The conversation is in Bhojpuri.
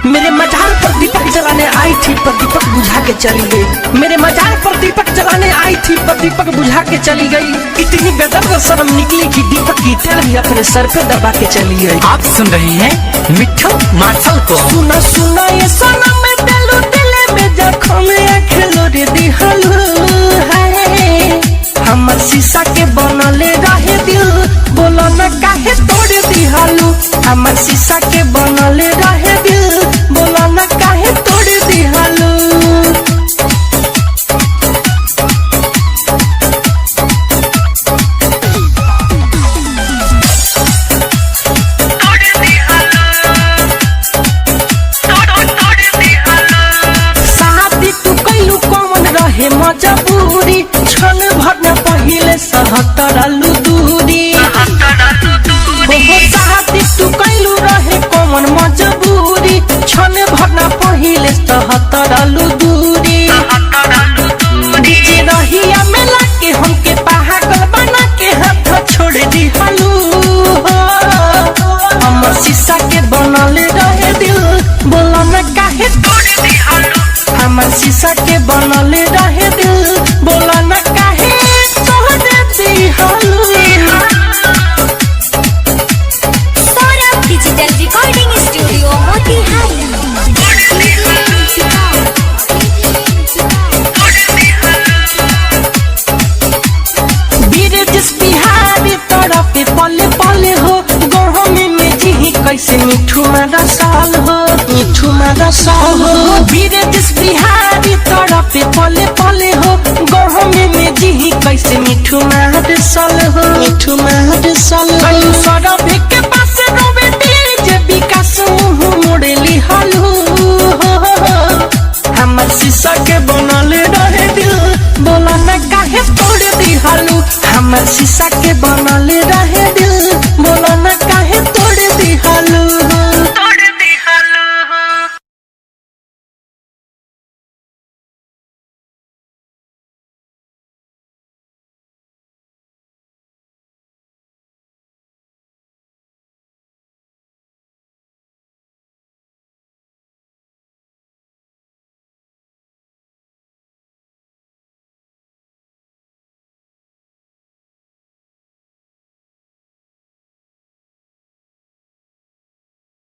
मेरे मजार पर दीपक जलाने आई थी पर दीपक बुझा के चली गई। मेरे मजार पर दीपक जलाने आई थी पर दीपक बुझा के चली गई। इतनी बेदर्द शर्म निकली कि दीपक की तेल भी अपने सर पे दबा के चली गई। आप सुन रहे हैं मिट्ठू मार्शल को। सुना सुना ये सनम में दिलो दिले में जख्म खेलो रे दिहलू है। हमर शीशा के बनले रहे दिल बोला न काहे तोड़ दिहलू। हमर शीशा के बनले रहे दिल बोला न काहे तोड़ दिहलू। मजबूरी क्षण भर न पहिले सहतर आलू दूरी साथी तू कैलू रहे कौन मजबूरी क्षण भर न पहिले सहतर आलू दूरी रहिया में लाके हमके पागल बना के हाथ छोड़ दिहलू। हमर शीशा के बनले रहे दिल बोला न काहे तोड़ दिहलू। हमर शीशा के बनले रहे दिल बोला न काहे तोड़ दिहलू। Saurabh digital recording studio Motihari. बीरजस बिहारी तरफ पले पले हो गहमे में जी कैसे मिठू मारा साल हो मिठू मारा साल हो। बीरजस बिहारी तरफ पले पले हो गहमे में जी कैसे मिठू मारा साल हो मिठू मारा साल हो। सौरभ के पास रोवे डीजे विकास मुंह मोड़ली हलू। हमर शीशा के बनले रहे दिल बोला न काहे तोड़ दिहलू। हमर शीशा के बनले